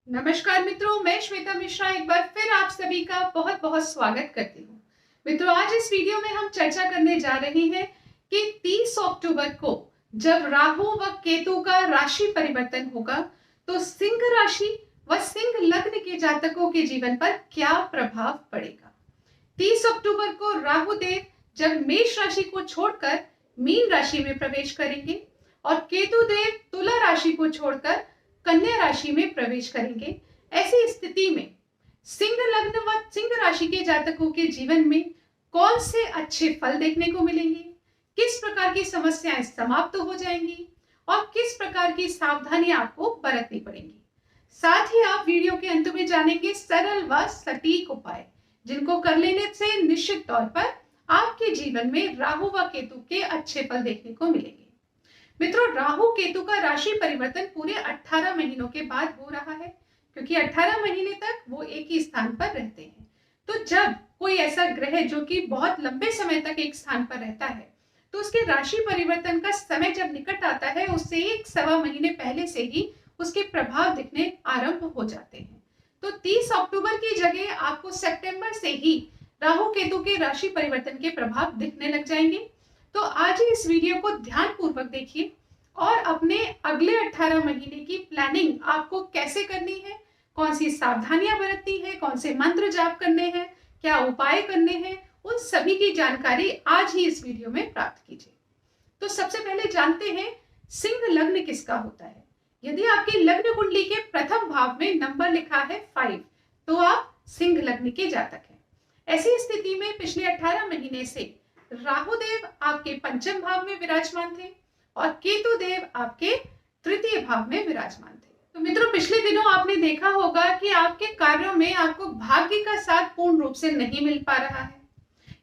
नमस्कार मित्रों, मैं श्वेता मिश्रा एक बार फिर आप सभी का बहुत बहुत स्वागत करती हूँ। मित्रों, आज इस वीडियो में हम चर्चा करने जा रहे हैं कि 30 अक्टूबर को जब राहु व केतु का राशि परिवर्तन होगा तो सिंह राशि व सिंह लग्न के जातकों के जीवन पर क्या प्रभाव पड़ेगा। 30 अक्टूबर को राहु देव जब मेष राशि को छोड़कर मीन राशि में प्रवेश करेंगे और केतु देव तुला राशि को छोड़कर कन्या राशि में प्रवेश करेंगे। ऐसी स्थिति में सिंह लग्न व सिंह राशि के जातकों के जीवन में कौन से अच्छे फल देखने को मिलेंगे, किस प्रकार की समस्याएं समाप्त हो जाएंगी और किस प्रकार की सावधानियां आपको बरतनी पड़ेंगी। साथ ही आप वीडियो के अंत में जानेंगे सरल व सटीक उपाय जिनको कर लेने से निश्चित तौर पर आपके जीवन में राहु व केतु के अच्छे फल देखने को मिलेंगे। मित्रों, राहु केतु का राशि परिवर्तन पूरे 18 महीनों के बाद हो रहा है, क्योंकि 18 महीने तक वो एक ही स्थान पर रहते हैं। तो जब कोई ऐसा ग्रह जो कि बहुत लंबे समय तक एक स्थान पर रहता है तो उसके राशि परिवर्तन का समय जब निकट आता है उससे 1-1.25 महीने पहले से ही उसके प्रभाव दिखने आरंभ हो जाते हैं। तो 30 अक्टूबर की जगह आपको सितंबर से ही राहु केतु के राशि परिवर्तन के प्रभाव दिखने लग जाएंगे। तो आज ही इस वीडियो को ध्यान पूर्वक देखिए और अपने अगले 18 महीने की प्लानिंग आपको कैसे करनी है, कौन सी सावधानियां बरतनी है, कौन से मंत्र जाप करने हैं, क्या उपाय करने हैं, उन सभी की जानकारी आज ही इस वीडियो में प्राप्त कीजिए। तो सबसे पहले जानते हैं सिंह लग्न किसका होता है। यदि आपकी लग्न कुंडली के प्रथम भाव में नंबर लिखा है 5 तो आप सिंह लग्न के जातक हैं। ऐसी स्थिति में पिछले 18 महीने से राहु देव आपके पंचम भाव में विराजमान थे और केतु देव आपके तृतीय भाव में विराजमान थे। तो मित्रों, पिछले दिनों आपने देखा होगा कि आपके कार्यों में आपको भाग्य का साथ पूर्ण रूप से नहीं मिल पा रहा है।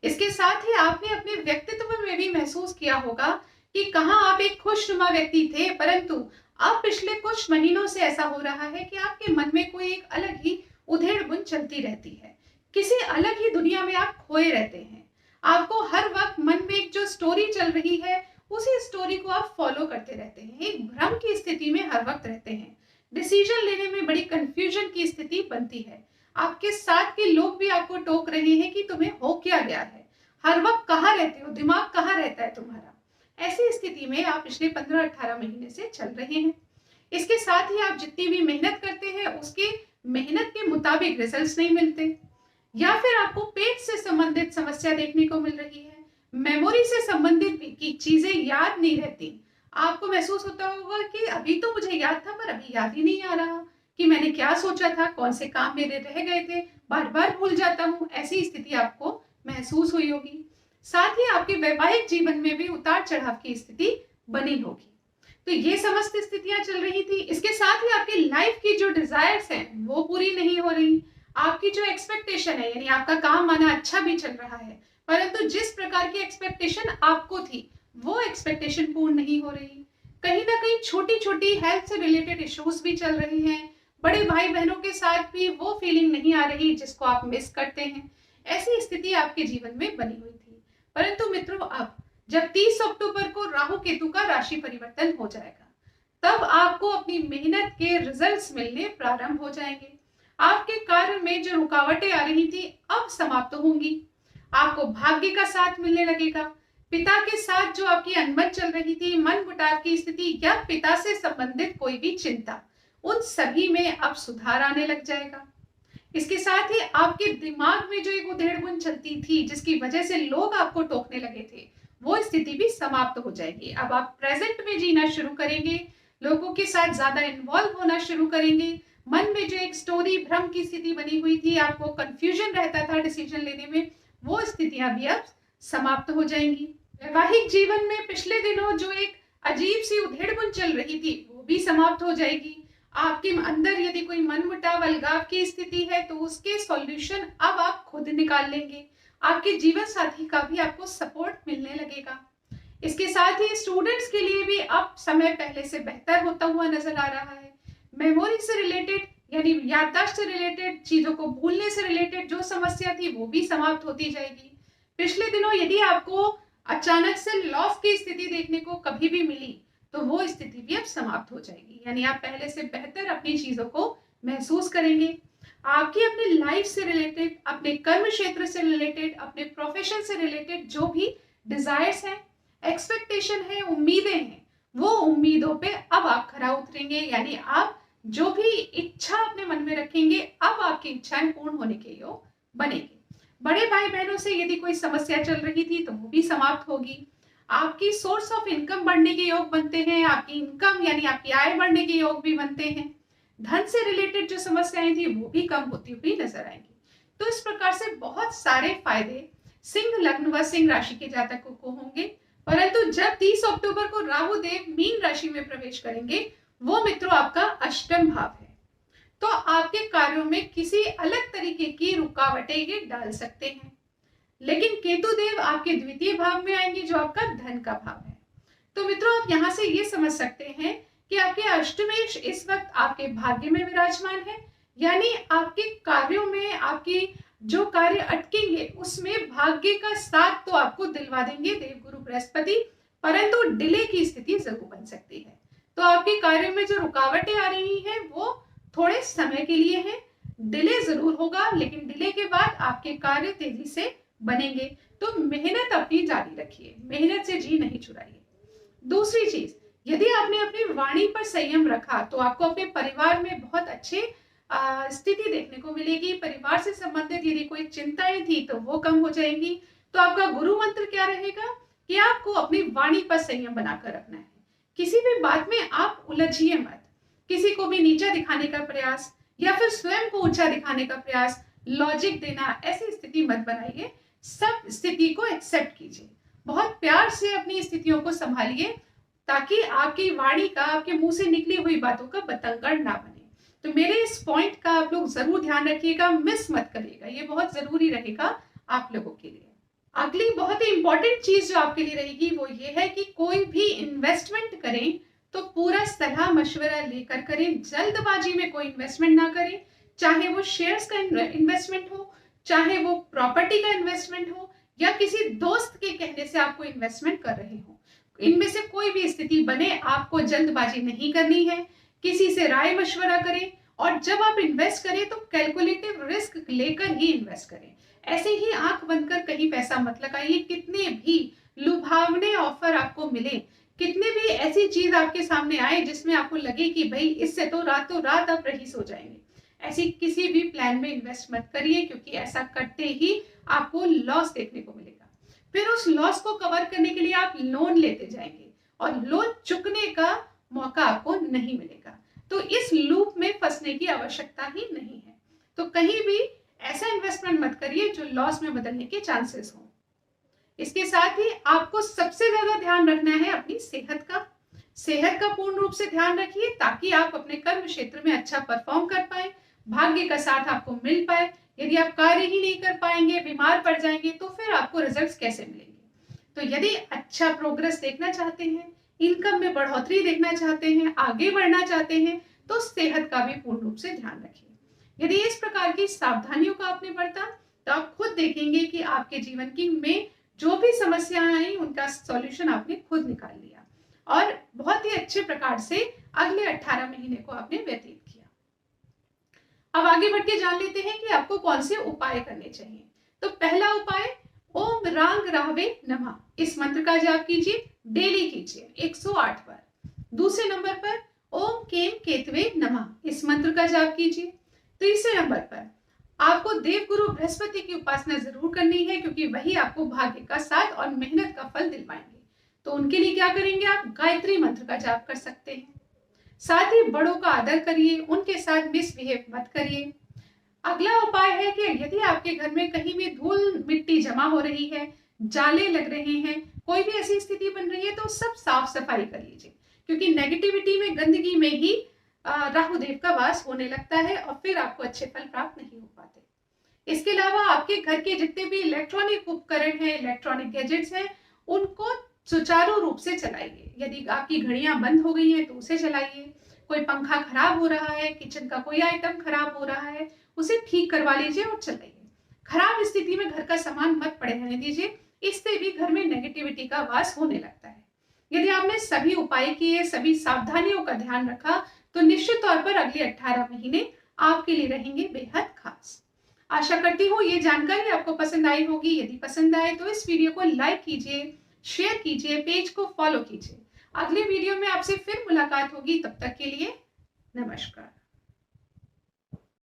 इसके साथ ही आपने अपने व्यक्तित्व में भी महसूस किया होगा कि कहाँ आप एक खुशनुमा व्यक्ति थे, परंतु अब पिछले कुछ महीनों से ऐसा हो रहा है कि आपके मन में कोई एक अलग ही उधेड़ बुन चलती रहती है। किसी अलग ही दुनिया में आप खोए रहते हैं। आपको हर वक्त मन में एक जो स्टोरी चल रही है उसी स्टोरी को आप फॉलो करते रहते हैं। एक भ्रम की स्थिति में हर वक्त रहते हैं। डिसीजन लेने में बड़ी कंफ्यूजन की स्थिति बनती है। आपके साथ के लोग भी आपको टोक रहे हैं कि तुम्हें हो क्या गया है, हर वक्त कहाँ रहते हो, दिमाग कहाँ रहता है तुम्हारा। ऐसी स्थिति में आप पिछले 15-18 महीने से चल रहे हैं। इसके साथ ही आप जितनी भी मेहनत करते हैं उसके मेहनत के मुताबिक रिजल्ट्स नहीं मिलते, या फिर आपको पेट से संबंधित समस्या देखने को मिल रही है, मेमोरी से संबंधित की चीजें याद नहीं रहती। आपको महसूस होता होगा कि अभी तो मुझे याद था पर अभी याद ही नहीं आ रहा कि मैंने क्या सोचा था, कौन से काम मेरे रह गए थे, बार बार भूल जाता हूँ। ऐसी स्थिति आपको महसूस हुई होगी। साथ ही आपके वैवाहिक जीवन में भी उतार चढ़ाव की स्थिति बनी होगी। तो ये समस्त स्थितियां चल रही थी। इसके साथ ही आपकी लाइफ की जो डिजायर्स हैं वो पूरी नहीं हो रही। आपकी जो एक्सपेक्टेशन है, यानी आपका काम माना अच्छा भी चल रहा है, परंतु जिस प्रकार की एक्सपेक्टेशन आपको थी वो एक्सपेक्टेशन पूर्ण नहीं हो रही। कहीं ना कहीं छोटी छोटी हेल्थ से रिलेटेड इश्यूज भी चल रहे हैं। बड़े भाई बहनों के साथ भी वो फीलिंग नहीं आ रही जिसको आप मिस करते हैं। ऐसी स्थिति आपके जीवन में बनी हुई थी। परंतु मित्रों, अब जब 30 अक्टूबर को राहु केतु का राशि परिवर्तन हो जाएगा तब आपको अपनी मेहनत के रिजल्ट्स मिलने प्रारंभ हो जाएंगे। आपके कार्य में जो रुकावटें आ रही थी अब समाप्त होंगी। आपको भाग्य का साथ मिलने लगेगा। पिता के साथ जो आपकी अनबन चल रही थी, मन मुटाव की स्थिति या पिता से संबंधित कोई भी चिंता, उन सभी में अब सुधार आने लग जाएगा। इसके साथ ही आपके दिमाग में जो एक उधेड़बुन चलती थी जिसकी वजह से लोग आपको टोकने लगे थे, वो स्थिति भी समाप्त हो जाएगी। अब आप प्रेजेंट में जीना शुरू करेंगे, लोगों के साथ ज्यादा इन्वॉल्व होना शुरू करेंगे। मन में जो एक स्टोरी भ्रम की स्थिति बनी हुई थी, आपको कंफ्यूजन रहता था डिसीजन लेने में, वो स्थितियां भी अब समाप्त हो जाएंगी। वैवाहिक जीवन में पिछले दिनों जो एक अजीब सी उधेड़बुन चल रही थी वो भी समाप्त हो जाएगी। आपके अंदर यदि कोई मनमुटाव अलगाव की स्थिति है तो उसके सॉल्यूशन अब आप खुद निकाल लेंगे। आपके जीवन साथी का भी आपको सपोर्ट मिलने लगेगा। इसके साथ ही स्टूडेंट्स के लिए भी अब समय पहले से बेहतर होता हुआ नजर आ रहा है। मेमोरी से रिलेटेड, यानी याददाश्त से रिलेटेड, चीजों को भूलने से रिलेटेड जो समस्या थी वो भी समाप्त होती जाएगी। पिछले दिनों यदि आपको अचानक से लॉस की स्थिति देखने को कभी भी मिली तो वो स्थिति भी अब समाप्त हो जाएगी। यानी आप पहले से बेहतर अपनी चीजों को महसूस करेंगे। आपकी अपनी लाइफ से रिलेटेड, अपने कर्म क्षेत्र से रिलेटेड, अपने प्रोफेशन से रिलेटेड जो भी डिजायर्स हैं, एक्सपेक्टेशन है, उम्मीदें हैं, वो उम्मीदों पे अब आप खरा उतरेंगे। यानी आप जो भी इच्छा अपने मन में रखेंगे, अब आपकी इच्छाएं पूर्ण होने के योग बनेगी। बड़े भाई बहनों से यदि कोई समस्या चल रही थी तो वो भी समाप्त होगी। आपकी सोर्स ऑफ इनकम बढ़ने के योग बनते हैं, आपकी इनकम यानी आपकी आय बढ़ने के योग भी बनते हैं। धन से रिलेटेड जो समस्याएं थी वो भी कम होती हुई नजर आएंगी। तो इस प्रकार से बहुत सारे फायदे सिंह लग्न व सिंह राशि के जातकों को होंगे। परंतु जब 30 अक्टूबर को राहु देव मीन राशि में प्रवेश करेंगे, वो मित्रों आपका अष्टम भाव है, तो आपके कार्यों में किसी अलग तरीके की रुकावटें ये डाल सकते हैं। लेकिन केतु देव आपके द्वितीय भाव में आएंगे जो आपका धन का भाव है। तो मित्रों आप यहां से ये समझ सकते हैं कि आपके अष्टमेश इस वक्त आपके भाग्य में विराजमान है, यानी आपके कार्यों में, आपकी जो कार्य अटकेंगे उसमें भाग्य का साथ तो आपको दिलवा देंगे देवगुरु बृहस्पति, परंतु डिले की स्थिति जरूर बन सकती है। तो आपके कार्य में जो रुकावटें आ रही हैं वो थोड़े समय के लिए हैं, डिले जरूर होगा, लेकिन डिले के बाद आपके कार्य तेजी से बनेंगे। तो मेहनत अपनी जारी रखिए, मेहनत से जी नहीं चुराइए। दूसरी चीज, यदि आपने अपनी वाणी पर संयम रखा तो आपको अपने परिवार में बहुत अच्छे स्थिति देखने को मिलेगी। परिवार से संबंधित यदि कोई चिंताएं थी तो वो कम हो जाएंगी। तो आपका गुरु मंत्र क्या रहेगा कि आपको अपनी वाणी पर संयम बनाकर रखना है। किसी भी बात में आप उलझिए मत, किसी को भी नीचा दिखाने का प्रयास या फिर स्वयं को ऊंचा दिखाने का प्रयास, लॉजिक देना, ऐसी स्थिति मत बनाइए। सब स्थिति को एक्सेप्ट कीजिए, बहुत प्यार से अपनी स्थितियों को संभालिए ताकि आपकी वाणी का, आपके मुंह से निकली हुई बातों का बतंगड़ ना बने। तो मेरे इस पॉइंट का आप लोग जरूर ध्यान रखिएगा, मिस मत करिएगा, ये बहुत जरूरी रहेगा आप लोगों के लिए। अगली बहुत ही इंपॉर्टेंट चीज जो आपके लिए रहेगी वो ये है कि कोई भी इन्वेस्टमेंट करें तो पूरा सलाह मशवरा लेकर करें, जल्दबाजी में कोई इन्वेस्टमेंट ना करें। चाहे वो शेयर्स का इन्वेस्टमेंट हो, चाहे वो प्रॉपर्टी का इन्वेस्टमेंट हो, या किसी दोस्त के कहने से आपको इन्वेस्टमेंट कर रहे हो, इनमें से कोई भी स्थिति बने आपको जल्दबाजी नहीं करनी है। किसी से राय मशवरा करें, और जब आप इन्वेस्ट करें तो कैलकुलेटिव रिस्क लेकर ही इन्वेस्ट करें। ऐसे ही आंख बंद कर कहीं पैसा मत लगाइए। कितने भी लुभावने ऑफर आपको मिले, कितने भी ऐसी चीज आपके सामने आए जिसमें आपको लगे कि भाई इससे तो रातों रात आप रईस हो जाएंगे, ऐसी किसी भी प्लान में इन्वेस्ट मत करिए, क्योंकि ऐसा करते ही आपको लॉस देखने को मिलेगा। फिर उस लॉस को कवर करने के लिए आप लोन लेते जाएंगे और लोन चुकने का मौका आपको नहीं मिलेगा। तो इस लूप में फंसने की आवश्यकता ही नहीं है। तो कहीं भी ऐसा इन्वेस्टमेंट मत करिए जो लॉस में बदलने के चांसेस हो। इसके साथ ही आपको सबसे ज्यादा ध्यान रखना है अपनी सेहत का। सेहत का पूर्ण रूप से ध्यान रखिए ताकि आप अपने कर्म क्षेत्र में अच्छा परफॉर्म कर पाए, भाग्य का साथ आपको मिल पाए। यदि आप कार्य ही नहीं कर पाएंगे, बीमार पड़ जाएंगे, तो फिर आपको रिजल्ट्स कैसे मिलेंगे। तो यदि अच्छा प्रोग्रेस देखना चाहते हैं, इनकम में बढ़ोतरी देखना चाहते हैं, आगे बढ़ना चाहते हैं, तो सेहत का भी पूर्ण रूप से ध्यान रखिए। यदि इस प्रकार की सावधानियों का आपने बरता तो आप खुद देखेंगे कि आपके जीवन की में जो भी समस्याएं आई उनका सॉल्यूशन आपने खुद निकाल लिया और बहुत ही अच्छे प्रकार से अगले 18 महीने को आपने व्यतीत किया। अब आगे बढ़ के जान लेते हैं कि आपको कौन से उपाय करने चाहिए। तो पहला उपाय, ओम रांग राहवे नमः, इस मंत्र का जाप कीजिए, डेली कीजिए 108 बार। दूसरे नंबर पर ओम केम केतवे नमः, इस मंत्र का जाप कीजिए। तीसरे नंबर पर आपको देवगुरु बृहस्पति की उपासना जरूर करनी है, क्योंकि वही आपको भाग्य का साथ और मेहनत का फल दिलवाएंगे। तो उनके लिए क्या करेंगे, आप गायत्री मंत्र का जाप कर सकते हैं। साथ ही बड़ों का आदर करिए, उनके साथ मिसबिहेव मत करिए। अगला उपाय है कि यदि आपके घर में कहीं भी धूल मिट्टी जमा हो रही है, जाले लग रहे हैं, कोई भी ऐसी स्थिति बन रही है, तो सब साफ सफाई कर लीजिए, क्योंकि नेगेटिविटी में, गंदगी में ही राहु देव का वास होने लगता है और फिर आपको अच्छे फल प्राप्त नहीं हो पाते। इसके अलावा आपके घर के जितने भी इलेक्ट्रॉनिक उपकरण हैं, इलेक्ट्रॉनिक गैजेट्स हैं, उनको सुचारू रूप से चलाइए। यदि आपकी घड़ियां बंद हो गई हैं तो उसे चलाइए। कोई पंखा खराब हो रहा है, किचन का कोई आइटम खराब हो रहा है, उसे ठीक करवा लीजिए और चलाइए। खराब स्थिति में घर का सामान मत पड़े रहने दीजिए, इससे भी घर में नेगेटिविटी का वास होने लगता है। यदि आपने सभी उपाय किए, सभी सावधानियों का ध्यान रखा, तो निश्चित तौर पर अगले 18 महीने आपके लिए रहेंगे बेहद खास। आशा करती हूँ ये जानकारी आपको पसंद आई होगी। यदि पसंद आए तो इस वीडियो को लाइक कीजिए, शेयर कीजिए, पेज को फॉलो कीजिए। अगले वीडियो में आपसे फिर मुलाकात होगी, तब तक के लिए नमस्कार।